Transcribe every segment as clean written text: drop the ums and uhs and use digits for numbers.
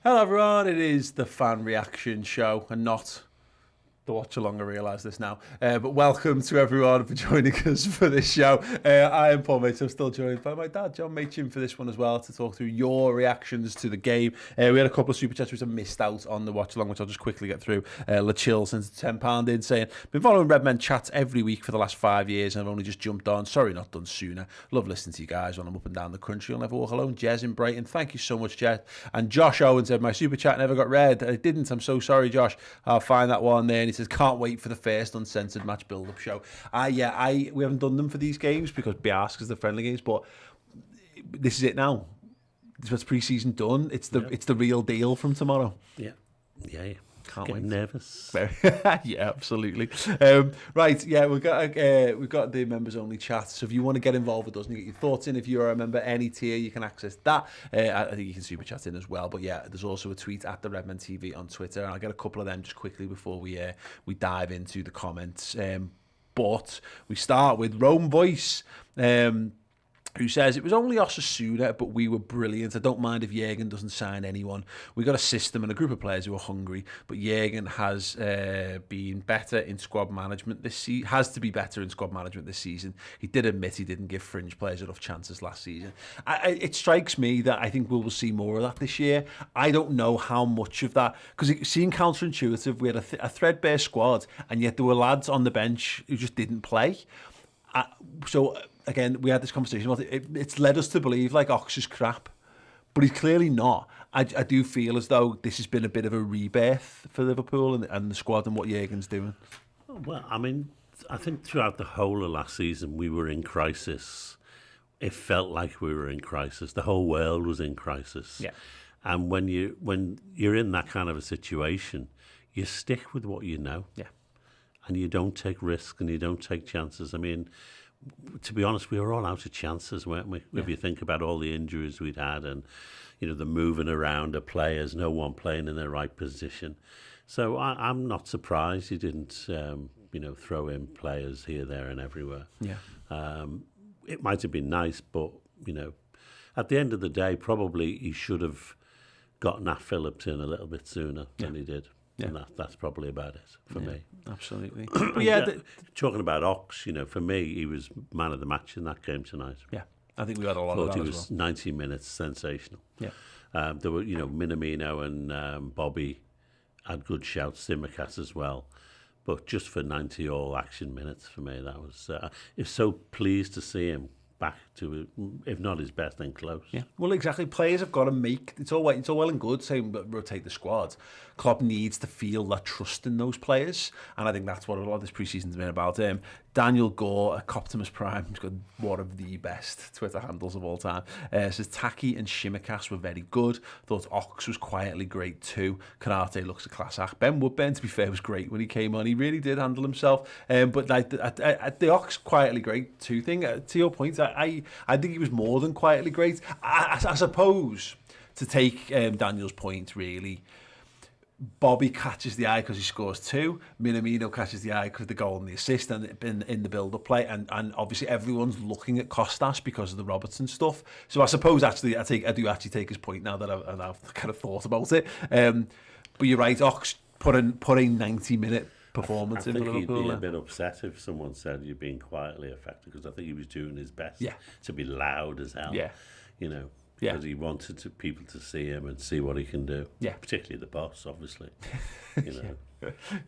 Hello everyone, it is the fan reaction show and not the watch along. I realise this now, but welcome to everyone for joining us for this show. I am Paul Mates. I'm still joined by my dad, John Machin, for this one as well, to talk through your reactions to the game. We had a couple of super chats which I missed out on the watch along, which I'll just quickly get through. La Chill sends £10 in saying, been following Redmen chats every week for the last 5 years and I've only just jumped on. Sorry not done sooner. Love listening to you guys when I'm up and down the country. You'll never walk alone. Jez in Brighton, thank you so much, Jez. And Josh Owen said, my super chat never got read. It didn't. I'm so sorry, Josh. I'll find that one there. And he says, can't wait for the first uncensored match build-up show. We haven't done them for these games because Biask is the friendly games, but this is it now. This is what's pre-season done. It's the real deal from tomorrow. Yeah. Can't Getting wait. Nervous. Yeah, absolutely. Right, yeah, we've got the members only chat. So if you want to get involved with us and get your thoughts in, if you're a member any tier, you can access that. I think you can super chat in as well. But yeah, there's also a tweet at the Redmen TV on Twitter, and I'll get a couple of them just quickly before we dive into the comments. But we start with Rome Voice. Who says, it was only Osasuna, but we were brilliant. I don't mind if Jürgen doesn't sign anyone. We got a system and a group of players who are hungry, but Jürgen has been better in squad management this season. Has to be better in squad management this season. He did admit he didn't give fringe players enough chances last season. It strikes me that I think we will see more of that this year. I don't know how much of that, because it seemed counterintuitive. We had a threadbare squad, and yet there were lads on the bench who just didn't play. So again, we had this conversation about it. It's led us to believe like Ox is crap, but he's clearly not. I do feel as though this has been a bit of a rebirth for Liverpool and the squad and what Jürgen's doing. Well, I mean, I think throughout the whole of last season we were in crisis. It felt like we were in crisis. The whole world was in crisis. Yeah. And when you're in that kind of a situation, you stick with what you know. Yeah. And you don't take risks and you don't take chances. I mean, to be honest, we were all out of chances, weren't we? Yeah. If you think about all the injuries we'd had and, the moving around of players, no one playing in their right position. So I'm not surprised he didn't, throw in players here, there and everywhere. Yeah. It might have been nice, but, at the end of the day, probably he should have got Nat Phillips in a little bit sooner than he did. Yeah. And that's probably about it for me. Absolutely. But talking about Ox, for me, he was man of the match in that game tonight. Yeah, I think we had a lot of that he as was well. 90 minutes, sensational. Yeah. There were, Minamino and Bobby had good shouts, Simicast as well. But just for 90 all action minutes for me, that was... I'm so pleased to see him back to, if not his best, then close. Yeah, well, exactly. Players have got to make it's all well and good saying rotate the squad. Klopp needs to feel that trust in those players, and I think that's what a lot of this pre-season's been about. Daniel Gore, a Optimus Prime, who's got one of the best Twitter handles of all time, says Taki and Shimicast were very good. Thought Ox was quietly great too. Karate looks a class act. Ben Woodburn, to be fair, was great when he came on. He really did handle himself. But like the Ox quietly great too thing. To your point, I think he was more than quietly great. I suppose, to take Daniel's point, really, Bobby catches the eye because he scores 2. Minamino catches the eye because of the goal and the assist and in the build-up play. And obviously everyone's looking at Kostas because of the Robertson stuff. So I suppose actually I do actually take his point now that I've kind of thought about it. But you're right, Ox put a 90-minute performance in Liverpool. I think he'd be a bit upset if someone said you're being quietly affected, because I think he was doing his best to be loud as hell. Yeah. Because he wanted people to see him and see what he can do. Yeah. Particularly the boss, obviously.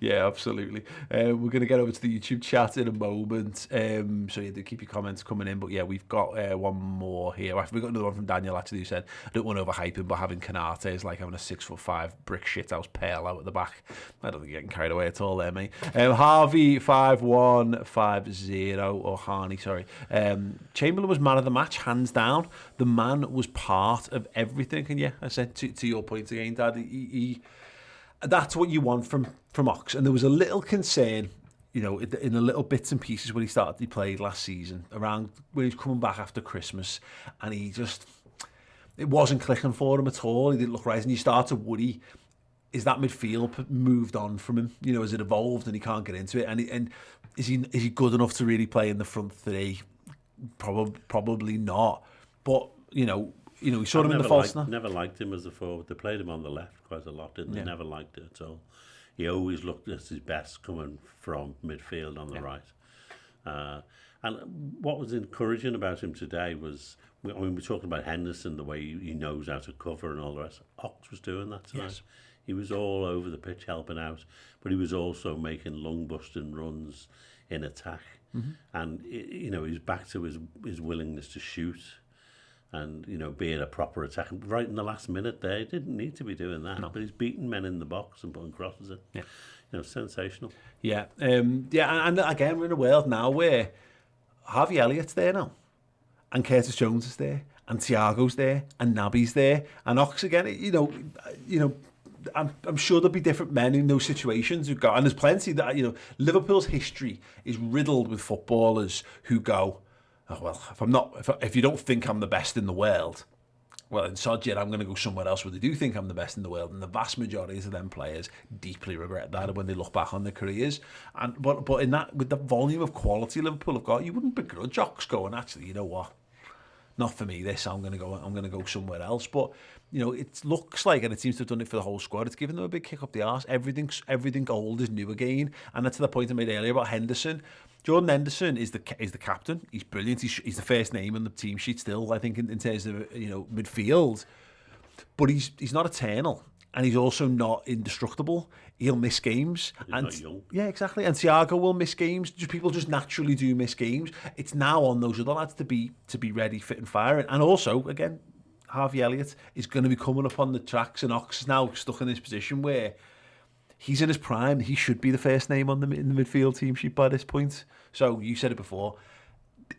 Yeah, absolutely. We're going to get over to the YouTube chat in a moment. So you do keep your comments coming in. But yeah, we've got one more here. We've got another one from Daniel, actually, who said, I don't want to overhype him, but having Kanate is like having a 6'5" brick shithouse pale out at the back. I don't think you're getting carried away at all there, mate. Harvey 5150, or Harney, sorry. Chamberlain was man of the match, hands down. The man was part of everything. And yeah, I said to your point again, Dad, he that's what you want from Ox. And there was a little concern, in the little bits and pieces when he played last season, around when he was coming back after Christmas, and it wasn't clicking for him at all. He didn't look right, and you start to worry, is that midfield moved on from him? Has it evolved and he can't get into it? And is he good enough to really play in the front three? Probably not. But he saw him in the false now. Never liked him as a forward. They played him on the left quite a lot, didn't they? Never liked it at all. He always looked at his best coming from midfield on the right. And what was encouraging about him today was, we're talking about Henderson, the way he knows how to cover and all the rest. Ox was doing that tonight. Yes. He was all over the pitch helping out, but he was also making lung-busting runs in attack. And, he was back to his willingness to shoot and, being a proper attacker. Right in the last minute there, he didn't need to be doing that, but he's beating men in the box and putting crosses in. Yeah. Sensational. Yeah. And again, we're in a world now where Harvey Elliott's there now, and Curtis Jones is there, and Thiago's there, and Naby's there, and Ox again. I'm sure there'll be different men in those situations who go, and there's plenty that Liverpool's history is riddled with footballers who go, oh well, if you don't think I'm the best in the world, well, in Sodjet, I'm going to go somewhere else where they do think I'm the best in the world. And the vast majority of them players deeply regret that when they look back on their careers. But in that, with the volume of quality Liverpool have got, you wouldn't begrudge Ox going, actually, you know what? Not for me, this. I'm going to go somewhere else. But it looks like, and it seems to have done it for the whole squad, it's given them a big kick up the arse. Everything old is new again. And that's to the point I made earlier about Henderson. Jordan Henderson is the captain. He's brilliant. He's the first name on the team sheet still, I think, in terms of midfield. But he's not eternal, and he's also not indestructible. He'll miss games. He's not young. Yeah, exactly. And Thiago will miss games. People just naturally do miss games. It's now on those other lads to be ready, fit and firing. And also, again, Harvey Elliott is going to be coming up on the tracks, and Ox is now stuck in this position where he's in his prime. He should be the first name in the midfield team sheet by this point. So you said it before.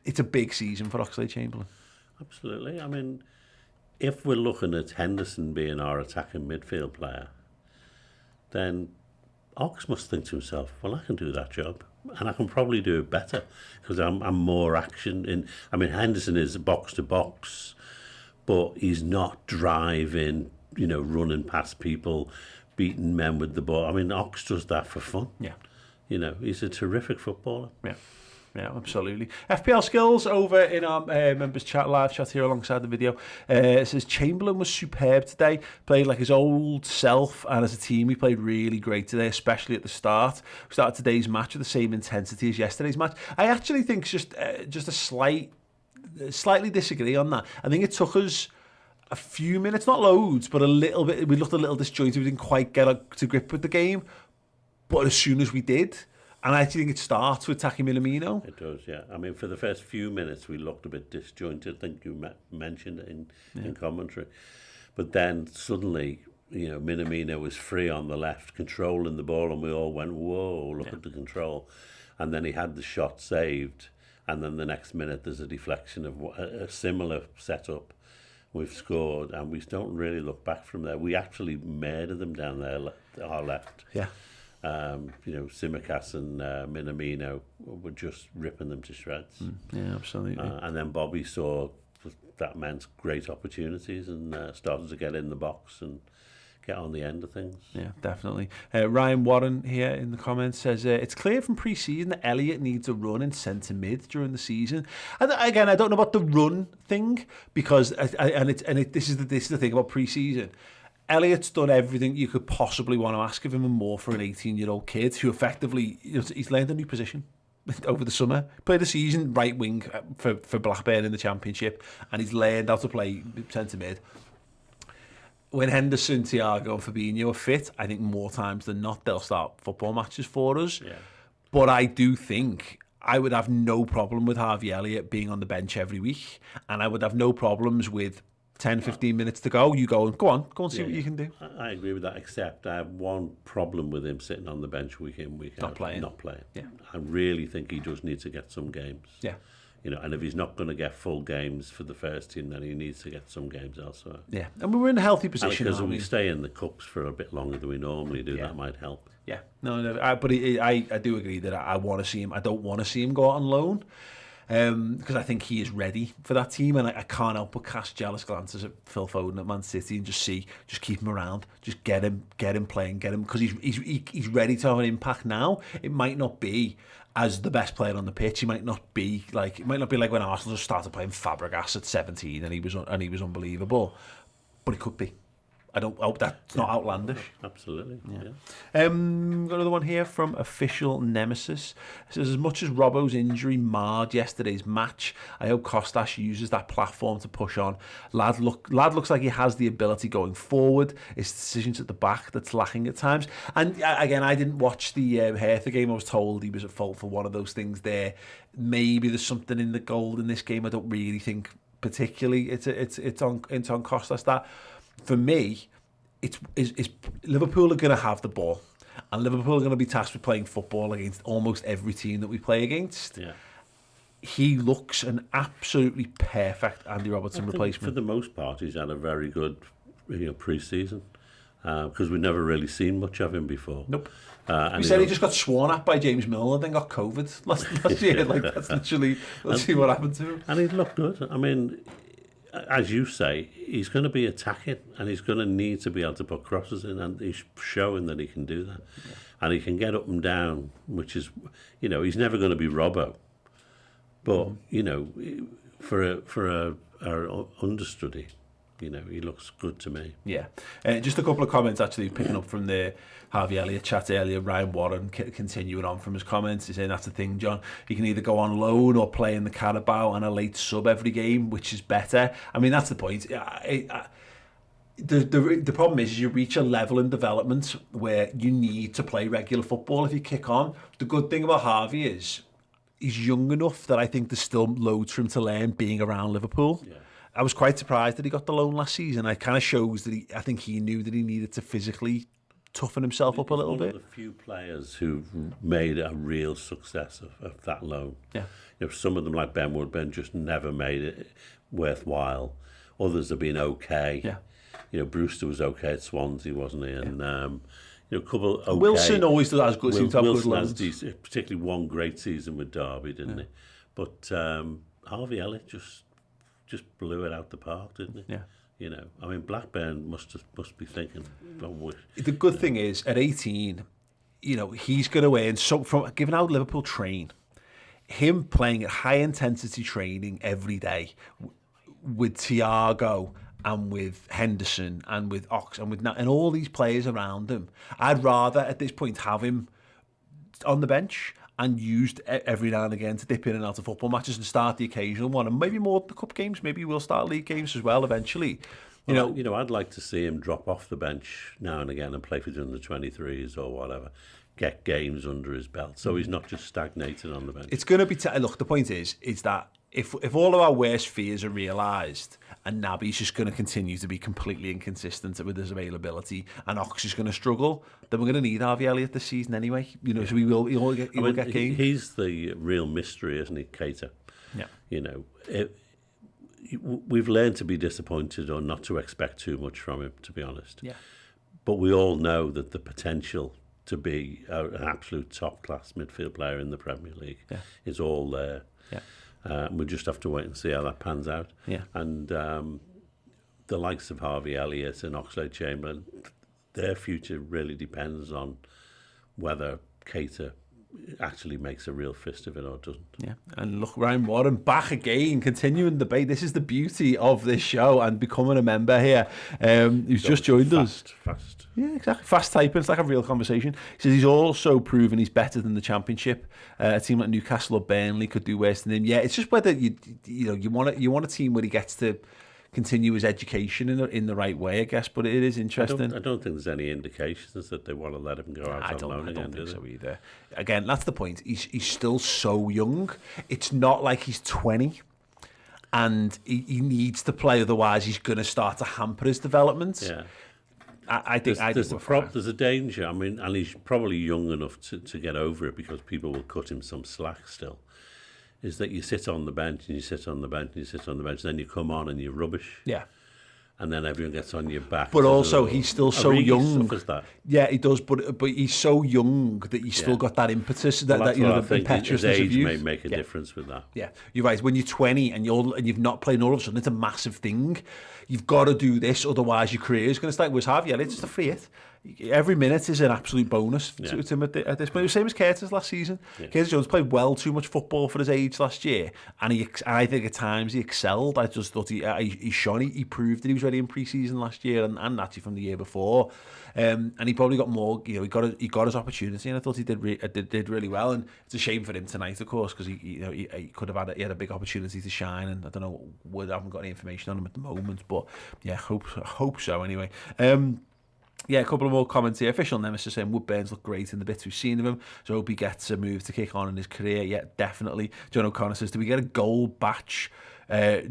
It's a big season for Oxlade-Chamberlain. Absolutely. I mean, if we're looking at Henderson being our attacking midfield player, then Ox must think to himself, well, I can do that job, and I can probably do it better because I'm more action in. I mean, Henderson is box to box, but he's not driving, running past people, beating men with the ball. I mean, Ox does that for fun. Yeah. He's a terrific footballer. Yeah, absolutely. FPL skills over in our members chat, live chat here alongside the video. It says Chamberlain was superb today, played like his old self, and as a team we played really great today, especially at the start. We started today's match with the same intensity as yesterday's match. I actually think just a slightly disagree on that. I think it took us a few minutes, not loads, but a little bit. We looked a little disjointed. We didn't quite get to grip with the game, but as soon as we did. And I actually think it starts with Taki Minamino. It does, yeah. I mean, for the first few minutes, we looked a bit disjointed. I think you mentioned it in commentary. But then suddenly, Minamino was free on the left, controlling the ball, and we all went, whoa, look at the control. And then he had the shot saved. And then the next minute, there's a deflection of a similar setup. We've scored, and we don't really look back from there. We actually murdered them down there, our left. Yeah. Tsimikas and Minamino were just ripping them to shreds. Yeah, absolutely. And then Bobby saw that meant great opportunities and started to get in the box and get on the end of things. Yeah, definitely. Ryan Warren here in the comments says, it's clear from pre-season that Elliott needs a run in centre mid during the season. And again, I don't know about the run thing because this is the thing about pre-season. Elliott's done everything you could possibly want to ask of him and more for an 18-year-old kid who effectively, he's learned a new position over the summer. Played a season right wing for Blackburn in the Championship, and he's learned how to play centre mid. When Henderson, Thiago and Fabinho are fit, I think more times than not they'll start football matches for us. Yeah. But I do think I would have no problem with Harvey Elliott being on the bench every week, and I would have no problems with 10, 15 minutes to go. You go and see what you can do. I agree with that, except I have one problem with him sitting on the bench week in, week out. Not playing. Yeah. I really think he does need to get some games. Yeah. And if he's not going to get full games for the first team, then he needs to get some games elsewhere. Yeah, and we're in a healthy position. Because we stay in the cups for a bit longer than we normally do, that might help. Yeah, but I do agree that I want to see him. I don't want to see him go out on loan. because I think he is ready for that team, and I can't help but cast jealous glances at Phil Foden at Man City and just keep him around, just get him playing, because he's ready to have an impact now. It might not be as the best player on the pitch. He might not be like when Arsenal just started playing Fabregas at 17 and he was unbelievable, but it could be. I hope that's not outlandish. Absolutely. Yeah. Got another one here from Official Nemesis. It says, as much as Robbo's injury marred yesterday's match, I hope Kostas uses that platform to push on. Lad looks like he has the ability going forward. It's decisions at the back that's lacking at times. And again, I didn't watch the Hertha game. I was told he was at fault for one of those things there. Maybe there's something in the goal in this game. I don't really think particularly it's on Kostas that. For me, it's Liverpool are going to have the ball, and Liverpool are going to be tasked with playing football against almost every team that we play against. Yeah. He looks an absolutely perfect Andy Robertson replacement. For the most part, he's had a very good pre-season because we've never really seen much of him before. Nope. We said he just got sworn at by James Milner and then got COVID last year. Like, that's literally, let's see what happened to him. And he looked good. I mean, as you say, he's going to be attacking and he's going to need to be able to put crosses in, and he's showing that he can do that. Yeah. And he can get up and down, which is, he's never going to be Robbo. But, for a understudy, he looks good to me. Yeah. Just a couple of comments, actually, picking up from the Harvey Elliott chat earlier. Ryan Warren continuing on from his comments. He's saying that's the thing, John. He can either go on loan or play in the Carabao and a late sub every game, which is better. I mean, that's the point. The problem is you reach a level in development where you need to play regular football if you kick on. The good thing about Harvey is he's young enough that I think there's still loads for him to learn being around Liverpool. Yeah. I was quite surprised that he got the loan last season. It kind of shows that I think he knew that he needed to physically toughen himself up a little bit. One of the few players who've made a real success of that loan. Yeah. Some of them, like Ben Woodburn, just never made it worthwhile. Others have been okay. Yeah. Brewster was okay at Swansea, wasn't he? And a couple okay. Wilson always does good. Seems to have good loans. Particularly one great season with Derby, didn't he? But Harvey Elliott just blew it out the park, didn't he? Yeah. I mean, Blackburn must be thinking. The good thing is, at 18, he's going to earn so from giving out Liverpool train. Him playing at high intensity training every day with Thiago and with Henderson and with Ox and all these players around him. I'd rather at this point have him on the bench and used every now and again to dip in and out of football matches and start the occasional one, and maybe more the cup games. Maybe we'll start league games as well eventually. I'd like to see him drop off the bench now and again and play for the under-23s or whatever. Get games under his belt, so he's not just stagnated on the bench. It's going to be look. The point is that if all of our worst fears are realised, and Naby's just going to continue to be completely inconsistent with his availability, and Ox is going to struggle, then we're going to need Harvey Elliott this season anyway. So he'll get games. He's the real mystery, isn't he, Keita? Yeah. We've learned to be disappointed or not to expect too much from him, to be honest. Yeah. But we all know that the potential to be an absolute top-class midfield player in the Premier League is all there. Yeah. We just have to wait and see how that pans out. Yeah. And the likes of Harvey Elliott and Oxlade-Chamberlain, their future really depends on whether Keita actually makes a real fist of it or doesn't. Yeah, and look, Ryan Warren back again, continuing the debate. This is the beauty of this show and becoming a member here. He's just joined us. Fast. Yeah, exactly. Fast typing. It's like a real conversation. He says he's also proven he's better than the Championship. A team like Newcastle or Burnley could do worse than him. Yeah, it's just whether you want a team where he gets to continue his education in the right way, I guess. But it is interesting. I don't think there's any indications that they want to let him go out on loan again. I don't think so either. Again, that's the point. He's still so young. It's not like he's 20 and he needs to play, otherwise he's going to start to hamper his development. Yeah. I think there's a danger. I mean, and he's probably young enough to get over it because people will cut him some slack still. Is that you sit on the bench and you sit on the bench and you sit on the bench, and then you come on and you're rubbish. Yeah. and then everyone gets on your back. But also, he's still so young. That. Yeah, he does, but he's so young that he's still got that impetus, that you know, the impetuousness of youth. His age may make a difference with that. Yeah, you're right. When you're 20 and you've not played, all of a sudden it's a massive thing. You've got to do this, otherwise your career is going to start. Whereas Harvey Elliott's just a free hit. Every minute is an absolute bonus to him at this point. Same as Curtis last season. Yeah. Curtis Jones played well too much football for his age last year, and I think at times he excelled. I just thought he shone. He proved that he was ready in pre-season last year, and actually from the year before. And he probably got more. You know, he got his opportunity, and I thought he did really well. And it's a shame for him tonight, of course, because he could have had a big opportunity to shine. And I don't know, I haven't got any information on him at the moment, but yeah, hope so anyway. Yeah, a couple of more comments here. Official Nemesis saying Wood Burns look great in the bits we've seen of him, so I hope he gets a move to kick on in his career. Yeah, definitely. John O'Connor says, do we get a gold batch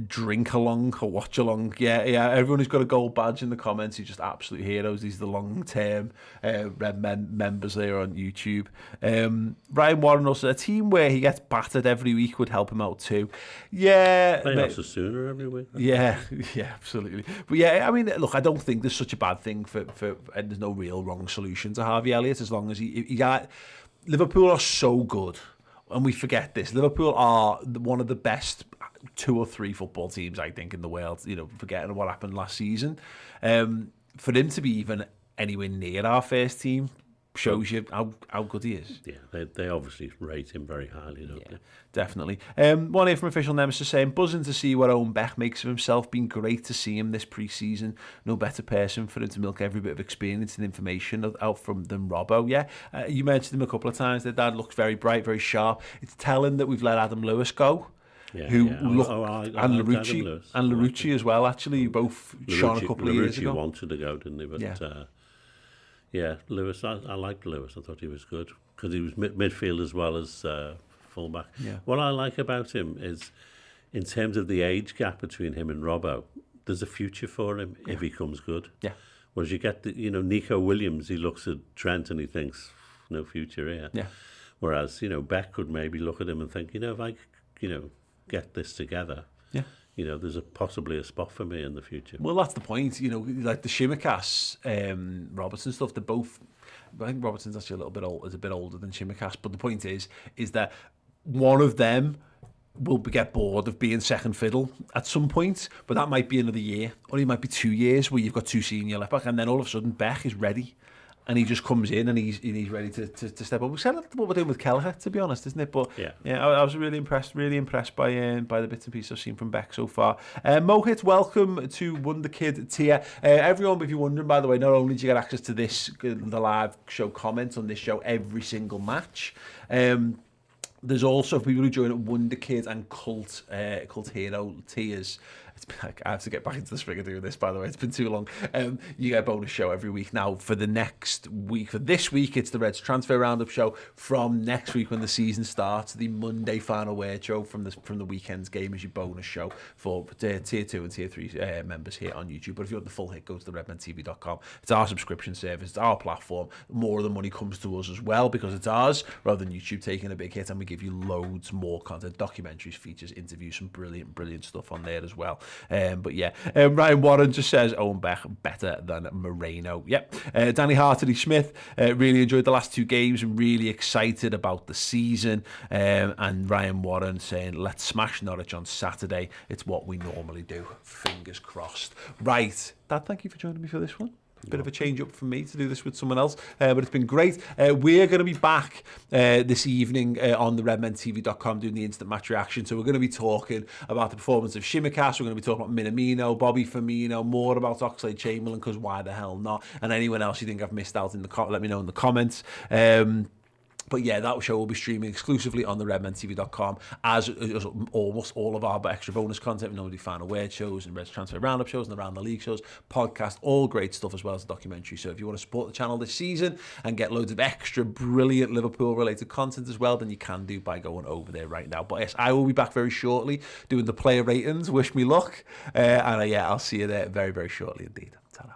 drink along or watch along? Yeah, everyone who's got a gold badge in the comments is just absolute heroes. These are the long-term Redmen members there on YouTube. Ryan Warren also, a team where he gets battered every week would help him out too. Yeah, playing Osasuna every week. Yeah, absolutely. But yeah, I mean, look, I don't think there's such a bad thing for and there's no real wrong solution to Harvey Elliott, as long as he Liverpool are so good, and we forget this. Liverpool are one of the best 2 or 3 football teams, I think, in the world. You know, forgetting what happened last season, for him to be even anywhere near our first team shows you how good he is. Yeah, they obviously rate him very highly, don't they? Definitely. One here from Official Nemesis saying, buzzing to see what Owen Beck makes of himself. Been great to see him this pre-season. No better person for him to milk every bit of experience and information out from than Robbo. Yeah, you mentioned him a couple of times. Their dad looks very bright, very sharp. It's telling that we've let Adam Lewis go. And Larucci as well, actually, both shone a couple of years ago. Larucci wanted to go, didn't he? But yeah, Lewis, I liked Lewis. I thought he was good because he was midfield as well as fullback. Yeah. What I like about him is, in terms of the age gap between him and Robbo, there's a future for him if he comes good. Yeah. Whereas you get Nico Williams, he looks at Trent and he thinks no future here. Yeah. Whereas Beck could maybe look at him and think, if I get this together. Yeah. There's possibly a spot for me in the future. Well, that's the point. Like the Shimikas, Robertson stuff. They're both. I think Robertson's actually a bit older than Shimikas. But the point is that one of them will get bored of being second fiddle at some point. But that might be another year, or it might be 2 years where you've got 2 senior left back, and then all of a sudden Beck is ready. And he just comes in and he's ready to step up. We're saying what we're doing with Kelleher, to be honest, isn't it? But yeah, I was really impressed by the bits and pieces I've seen from Beck so far. Mohit, welcome to Wonder Kid tier. Everyone, if you're wondering, by the way, not only do you get access to the live show comments on this show every single match, there's also people who join at Wonder Kid and Cult Hero tiers. I have to get back into the swing of doing this, by the way. It's been too long. You get a bonus show every week now. For the next week, for this week, it's the Reds Transfer Roundup show. From next week, when the season starts, the Monday final word show from the weekend's game is your bonus show for tier 2 and tier 3 members here on YouTube. But if you want the full hit, go to the redmentv.com. It's our subscription service. It's our platform. More of the money comes to us as well because it's ours, rather than YouTube taking a big hit. And we give you loads more content, documentaries, features, interviews, some brilliant stuff on there as well. But yeah, Ryan Warren just says Owen Beck better than Moreno. Yep. Danny Hartley Smith really enjoyed the last 2 games and really excited about the season. And Ryan Warren saying, let's smash Norwich on Saturday. It's what we normally do. Fingers crossed. Right. Dad, thank you for joining me for this one. Bit of a change up for me to do this with someone else, but it's been great. We're going to be back this evening on the redmentv.com doing the instant match reaction. So we're going to be talking about the performance of Shimikas. We're going to be talking about Minamino, Bobby Firmino, more about Oxlade-Chamberlain, because why the hell not? And anyone else you think I've missed out let me know in the comments. But yeah, that show will be streaming exclusively on the redmentv.com, as almost all of our extra bonus content. We know we do final word shows and Reds Transfer Roundup shows and Around the League shows, podcast, all great stuff, as well as the documentary. So if you want to support the channel this season and get loads of extra brilliant Liverpool-related content as well, then you can do by going over there right now. But yes, I will be back very shortly doing the player ratings. Wish me luck. And yeah, I'll see you there very, very shortly indeed. Ta-ra.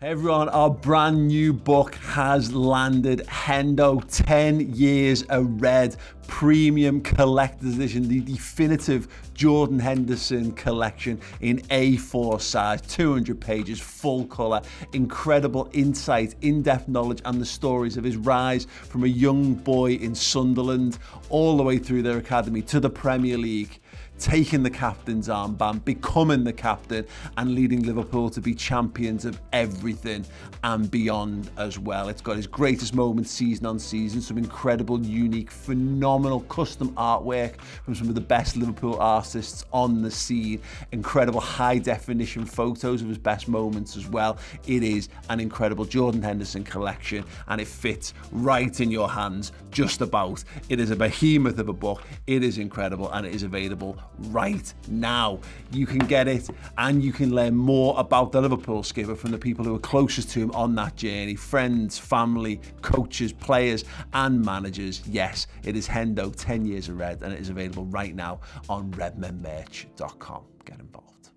Hey everyone, our brand new book has landed. Hendo, 10 Years a Red, premium collector's edition, the definitive Jordan Henderson collection in A4 size, 200 pages, full colour, incredible insight, in-depth knowledge, and the stories of his rise from a young boy in Sunderland all the way through their academy to the Premier League, taking the captain's armband, becoming the captain, and leading Liverpool to be champions of everything and beyond as well. It's got his greatest moments season on season, some incredible, unique, phenomenal custom artwork from some of the best Liverpool artists on the scene, incredible high definition photos of his best moments as well. It is an incredible Jordan Henderson collection, and it fits right in your hands, just about. It is a behemoth of a book. It is incredible, and it is available right now. You can get it, and you can learn more about the Liverpool skipper from the people who are closest to him on that journey: friends, family, coaches, players, and managers. Yes, it is Hendo, 10 Years of Red, and it is available right now on redmenmerch.com. Get involved.